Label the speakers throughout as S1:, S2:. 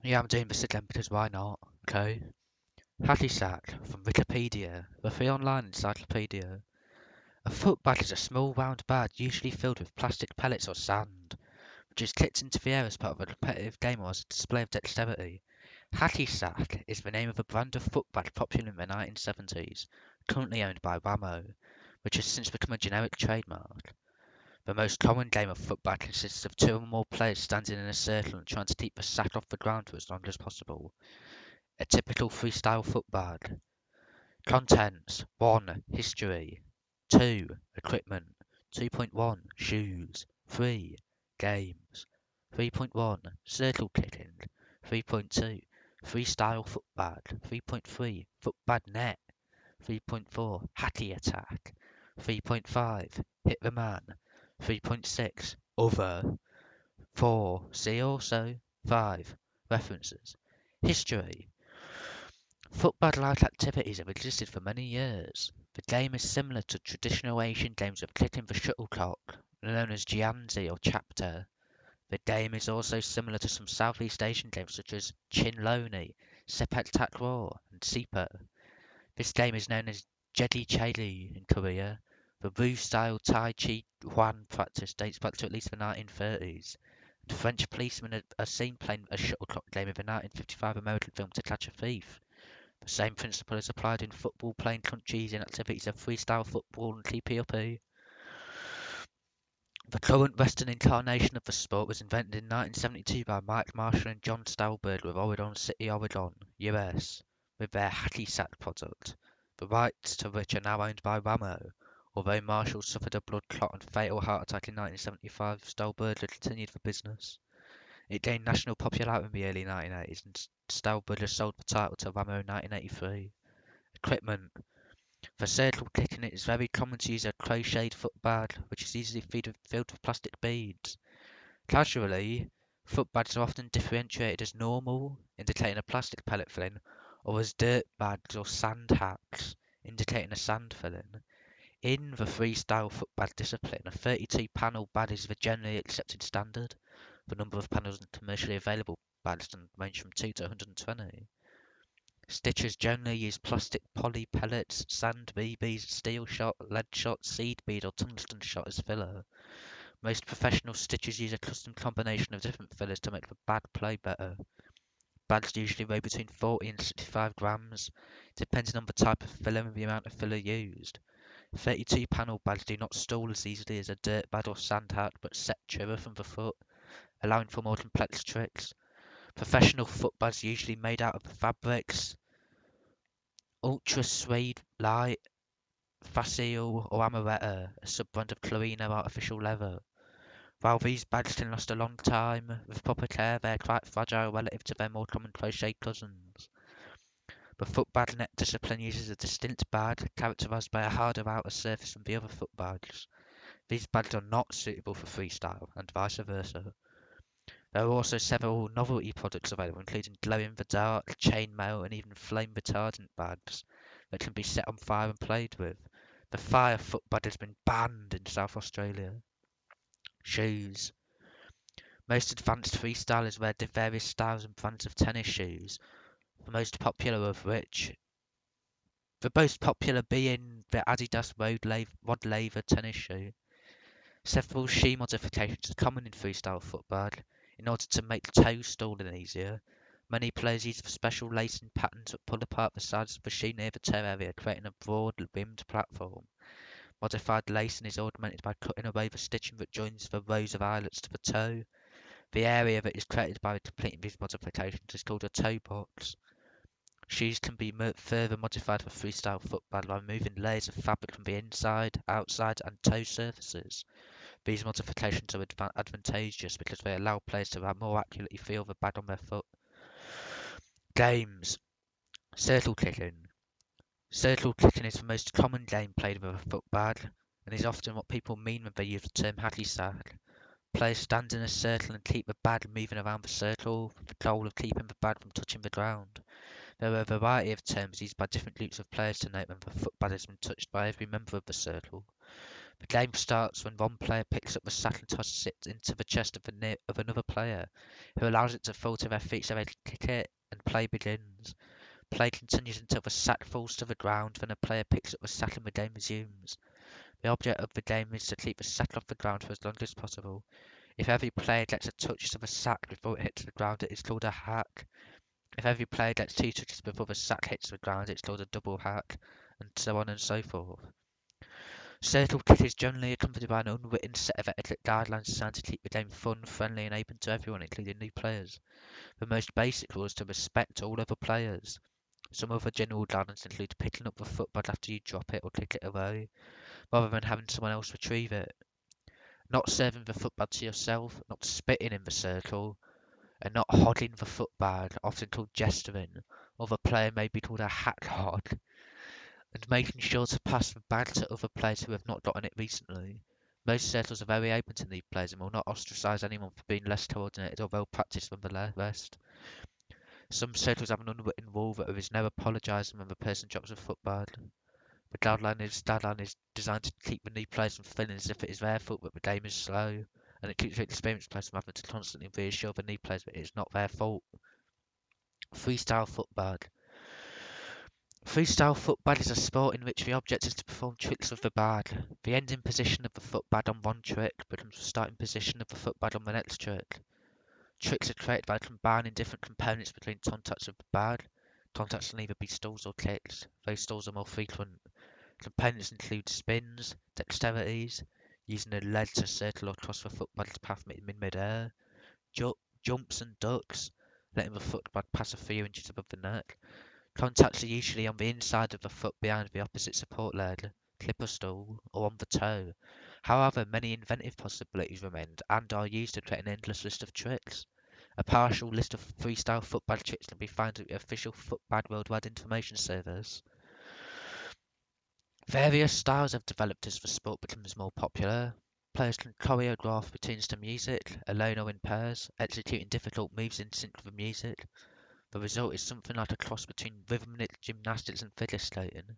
S1: Yeah, I'm doing this again because why not? Okay. Hacky sack from Wikipedia, the free online encyclopedia. A football is a small round bag usually filled with plastic pellets or sand, which is kicked into the air as part of a competitive game or as a display of dexterity. Hacky sack is the name of a brand of football popular in the 1970s, currently owned by Whammo, which has since become a generic trademark. The most common game of football consists of two or more players standing in a circle and trying to keep the sack off the ground for as long as possible. A typical freestyle football. Contents: 1. History. 2. Equipment. 2.1 Shoes. 3. Games. 3.1 Circle kicking. 3.2 Freestyle football. 3.3 Football net. 3.4 Hacky attack. 3.5 Hit the man. 3.6 Other. 4. See also. 5. References. History. Football-like activities have existed for many years. The game is similar to traditional Asian games of kicking the shuttlecock, known as jianzi or chapter. The game is also similar to some Southeast Asian games such as chinlone, sepak takraw, and sipa. This game is known as jeji chaeli in Korea. The Wu-style Tai Chi Chuan practice dates back to at least the 1930s. And French policemen are seen playing a shuttlecock game in the 1955 American film To Catch a Thief. The same principle is applied in football playing countries in activities of freestyle football and TPOP. The current Western incarnation of the sport was invented in 1972 by Mike Marshall and John Stauberg with Oregon City, Oregon, US, with their hacky sack product, the rights to which are now owned by Whammo. Although Marshall suffered a blood clot and fatal heart attack in 1975, Stauberger continued the business. It gained national popularity in the early 1980s, and Stauberger sold the title to Whammo in 1983. Equipment. For circle kicking, it is very common to use a crocheted football, which is easily filled with plastic beads. Casually, footbags are often differentiated as normal, indicating a plastic pellet filling, or as dirt bags or sand hacks, indicating a sand filling. In the freestyle football discipline, a 32-panel bag is the generally accepted standard. The number of panels in commercially available bags can range from 2 to 120. Stitchers generally use plastic poly pellets, sand BBs, steel shot, lead shot, seed bead or tungsten shot as filler. Most professional stitchers use a custom combination of different fillers to make the bag play better. Bags usually weigh between 40 and 65 grams, depending on the type of filler and the amount of filler used. 32 panel bags do not stall as easily as a dirt bag or sand hack, but set truer from the foot, allowing for more complex tricks. Professional foot bags are usually made out of fabrics Ultra Suede Light, Facile or Amaretta, a sub-brand of Clarino artificial leather. While these bags can last a long time, with proper care they are quite fragile relative to their more common crochet cousins. The footbag net discipline uses a distinct bag, characterized by a harder outer surface than the other footbags. These bags are not suitable for freestyle, and vice versa. There are also several novelty products available, including glow-in-the-dark, chainmail, and even flame-retardant bags that can be set on fire and played with. The fire footbag has been banned in South Australia. Shoes. Most advanced freestylers wear various styles and brands of tennis shoes, the most popular of which, the most popular being the Adidas Rod Laver tennis shoe. Several shoe modifications are common in freestyle football. In order to make toe stalling easier, many players use special lacing patterns that pull apart the sides of the shoe near the toe area, creating a broad, rimmed platform. Modified lacing is augmented by cutting away the stitching that joins the rows of eyelets to the toe. The area that is created by completing these modifications is called a toe box. Shoes can be further modified for freestyle football by removing layers of fabric from the inside, outside, and toe surfaces. These modifications are advantageous because they allow players to more accurately feel the bag on their foot. Games. Circle kicking. Circle kicking is the most common game played with a football, and is often what people mean when they use the term hacky sack. Players stand in a circle and keep the bag moving around the circle, with the goal of keeping the bag from touching the ground. There are a variety of terms used by different groups of players to note when the football has been touched by every member of the circle. The game starts when one player picks up the sack and tosses it into the chest of another player, who allows it to fall to their feet so they can kick it, and play begins. Play continues until the sack falls to the ground, then a player picks up the sack and the game resumes. The object of the game is to keep the sack off the ground for as long as possible. If every player gets a touch to the sack before it hits the ground, it is called a hack. If every player gets 2 touches before the sack hits the ground, it's called a double hack, and so on and so forth. Circle kick is generally accompanied by an unwritten set of etiquette guidelines designed to keep the game fun, friendly, and open to everyone, including new players. The most basic rule is to respect all other players. Some other general guidelines include picking up the football after you drop it or kick it away, rather than having someone else retrieve it. Not serving the football to yourself, not spitting in the circle, and not hogging the football, often called gesturing. Other player may be called a hack hog, and making sure to pass the bag to other players who have not gotten it recently. Most circles are very open to new players and will not ostracize anyone for being less coordinated or well practiced than the rest. Some circles have an unwritten rule that there is no apologising when the person drops a football. The guideline is designed to keep the new players from feeling as if it is their fault that the game is slow, and it keeps the experienced players from having to constantly reassure the new players that it is not their fault. Freestyle football. Freestyle football is a sport in which the object is to perform tricks with the bag. The ending position of the football on one trick becomes the starting position of the football on the next trick. Tricks are created by combining different components between contacts of the bag. Contacts can either be stalls or kicks, though stalls are more frequent. Components include spins, dexterities, using a lead to circle or cross the football's path in mid-air, jumps and ducks, letting the football pass a few inches above the net. Contacts are usually on the inside of the foot behind the opposite support leg, clipper stool, or on the toe. However, many inventive possibilities remain and are used to create an endless list of tricks. A partial list of freestyle football tricks can be found at the official Football Worldwide Information Service. Various styles have developed as the sport becomes more popular. Players can choreograph routines to music, alone or in pairs, executing difficult moves in sync with the music. The result is something like a cross between rhythmic gymnastics and figure skating.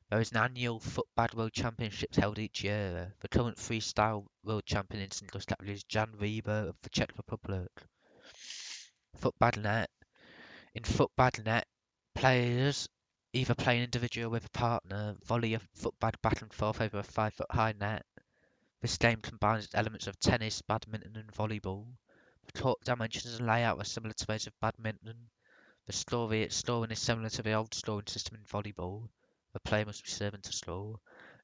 S1: There is an annual Football World Championships held each year. The current freestyle world champion in singles category is Jan Rieber of the Czech Republic. Football net. In football net, players either play an individual with a partner, volley a football back and forth over a 5 foot high net. This game combines elements of tennis, badminton, and volleyball. The court dimensions and layout are similar to those of badminton. The scoring is similar to the old scoring system in volleyball. The player must be serving to score,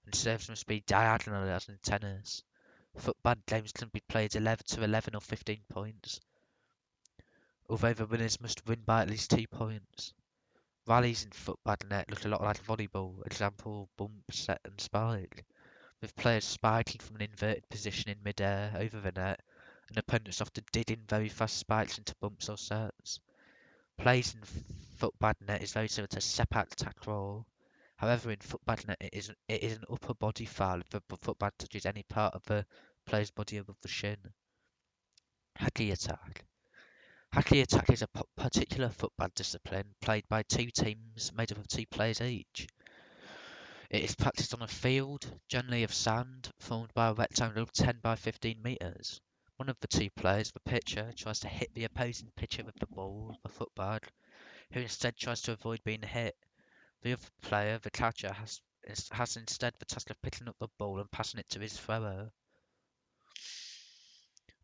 S1: and serves must be diagonal as in tennis. Football games can be played 11 to 11 or 15 points, although the winners must win by at least 2 points. Rallies in football net look a lot like volleyball, example bump, set and spike, with players spiking from an inverted position in mid-air over the net, and opponents often digging very fast spikes into bumps or sets. Plays in football net is very similar to sepak takraw. However, in football net it is an upper body foul if the football touches any part of the player's body above the shin. Hacky attack. Hacky attack is a particular football discipline played by two teams made up of 2 players each. It is practiced on a field, generally of sand, formed by a rectangle of 10 by 15 metres. One of the 2 players, the pitcher, tries to hit the opposing pitcher with the ball, the football, who instead tries to avoid being hit. The other player, the catcher, has instead the task of picking up the ball and passing it to his thrower.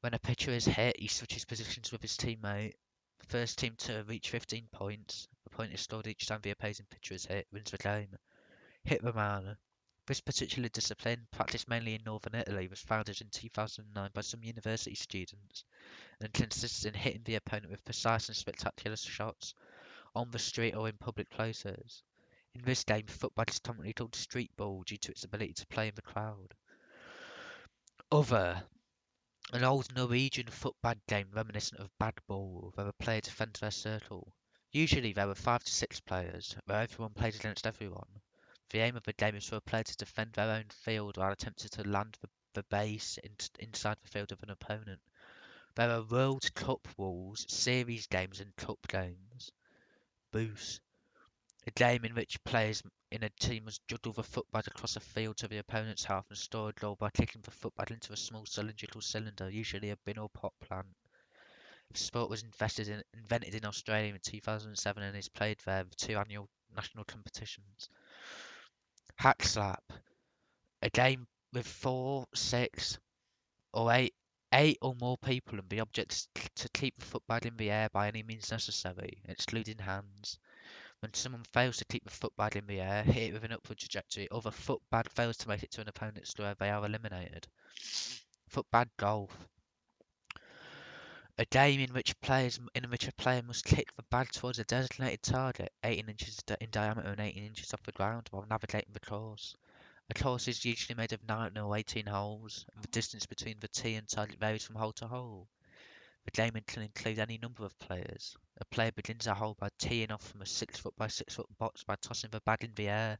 S1: When a pitcher is hit, he switches positions with his teammate. The first team to reach 15 points, a point is scored each time the opposing pitcher is hit, wins the game. Hit the man. This particular discipline, practiced mainly in northern Italy, was founded in 2009 by some university students and consists in hitting the opponent with precise and spectacular shots on the street or in public places. In this game, football is commonly called street ball due to its ability to play in the crowd. Other. An old Norwegian football game reminiscent of bad ball, where a player defends their circle. Usually there were 5 to 6 players, where everyone plays against everyone. The aim of the game is for a player to defend their own field while attempting to land the base inside the field of an opponent. There are World Cup rules, series games and cup games. Boost. A game in which players in a team must juggle the football across a field to the opponent's half and store a goal by kicking the football into a small cylindrical cylinder, usually a bin or pot plant. The sport was invented in Australia in 2007 and is played there with two annual national competitions. Hack slap, a game with four, six, or eight or more people and the object is to keep the football in the air by any means necessary, excluding hands. When someone fails to keep the football in the air, hit it with an upward trajectory, or the football fails to make it to an opponent's square, they are eliminated. Football golf. A game in which a player must kick the ball towards a designated target, 18 inches in diameter and 18 inches off the ground, while navigating the course. A course is usually made of 9 or 18 holes, and the distance between the tee and target varies from hole to hole. The game can include any number of players. A player begins a hole by teeing off from a 6 foot by 6 foot box by tossing the ball in the air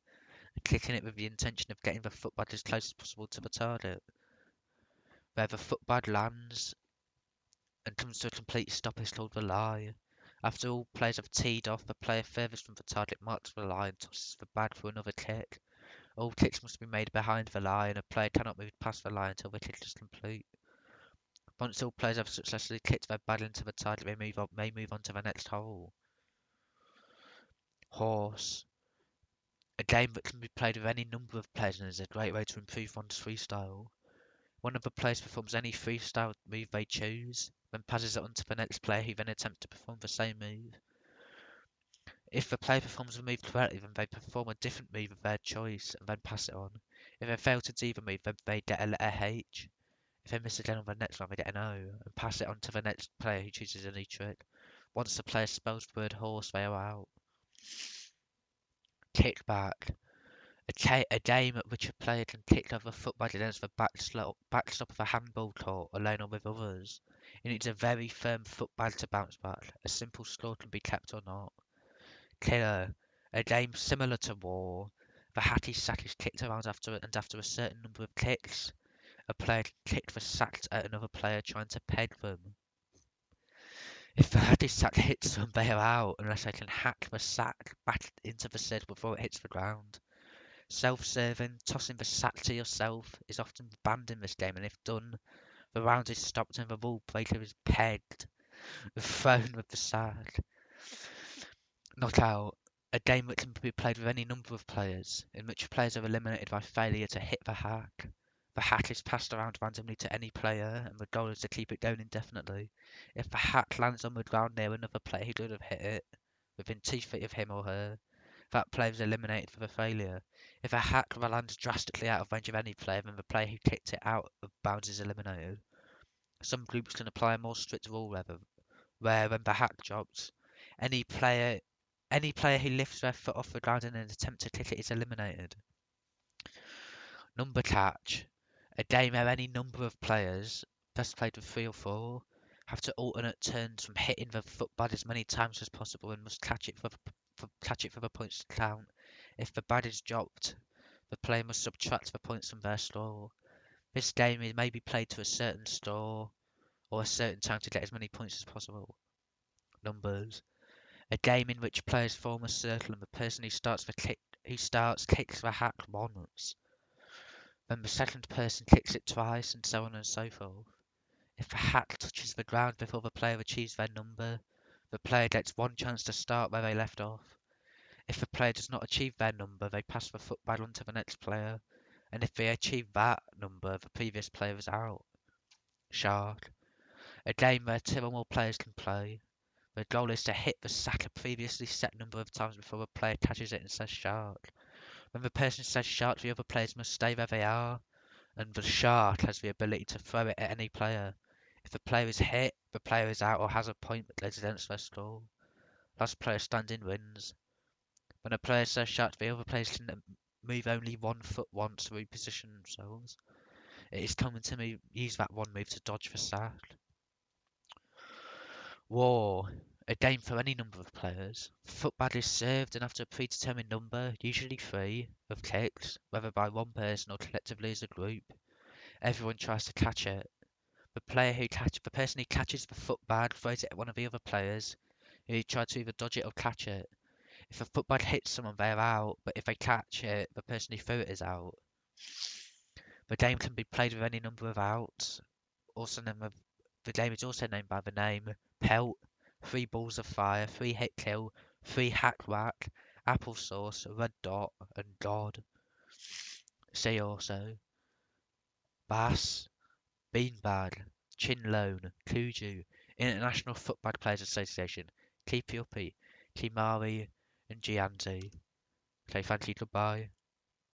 S1: and kicking it with the intention of getting the football as close as possible to the target. Where the football lands and comes to a complete stop is called the lie. After all players have teed off, the player furthest from the target marks the line and tosses the ball for another kick. All kicks must be made behind the line, and a player cannot move past the line until the kick is complete. Once all players have successfully kicked their ball into the target, they may move on to the next hole. Horse. A game that can be played with any number of players and is a great way to improve one's freestyle. One of the players performs any freestyle move they choose, then passes it on to the next player who then attempts to perform the same move. If the player performs the move correctly, then they perform a different move of their choice and then pass it on. If they fail to do the move, then they get a letter H. If they miss again on the next one, they get an O and pass it on to the next player who chooses a new trick. Once the player spells the word horse, they are out. Kickback. A game at which a player can kick over a football against the backstop of a handball court alone or with others. It needs a very firm football to bounce back. A simple score can be kept or not. Killer. A game similar to War. The hacky sack is kicked around after a certain number of kicks, a player can kick the sack at another player trying to peg them. If the hacky sack hits them, they are out unless they can hack the sack back into the circle before it hits the ground. Self-serving, tossing the sack to yourself, is often banned in this game, and if done, the round is stopped and the rule breaker is pegged, thrown with the sack. Knockout. A game that can be played with any number of players, in which players are eliminated by failure to hit the hack. The hack is passed around randomly to any player, and the goal is to keep it going indefinitely. If the hack lands on the ground near another player who could have hit it, within 2 feet of him or her, that player is eliminated for the failure. If a hack lands drastically out of range of any player, then the player who kicked it out of bounds is eliminated. Some groups can apply a more strict rule where when the hack drops, any player who lifts their foot off the ground in an attempt to kick it is eliminated. Number catch. A game where any number of players, best played with 3 or 4, have to alternate turns from hitting the football as many times as possible and must catch it for the points to count. If the ball is dropped, the player must subtract the points from their score. This game may be played to a certain score or a certain time to get as many points as possible. Numbers. A game in which players form a circle and the person who starts kicks the hack once. Then the second person kicks it twice, and so on and so forth. If the hack touches the ground before the player achieves their number, the player gets one chance to start where they left off. If the player does not achieve their number, they pass the football on to the next player, and if they achieve that number, the previous player is out. Shark. A game where 2 or more players can play. The goal is to hit the sack a previously set number of times before the player catches it and says shark. When the person says shark, the other players must stay where they are, and the shark has the ability to throw it at any player. If the player is hit, the player is out or has a point that goes against their score. Last player standing wins. When a player says shark, the other players can move only 1 foot once to reposition themselves. It is common to use that one move to dodge the sack. War. A game for any number of players. Football is served and after a predetermined number, usually 3, of kicks, whether by one person or collectively as a group. Everyone tries to catch it. The person who catches the football throws it at one of the other players, who try to either dodge it or catch it. If a football hits someone, they're out, but if they catch it, the person who threw it is out. The game can be played with any number of outs. The game is also named by the name Pelt, Three Balls of Fire, Three Hit Kill, Three Hack Whack, Applesauce, Red Dot, and God. See also Bass, Beanbag, Chinlone, Kuju, International Football Players Association, Keepy Uppy, Kimari, and Gianti. Okay, thank you, goodbye.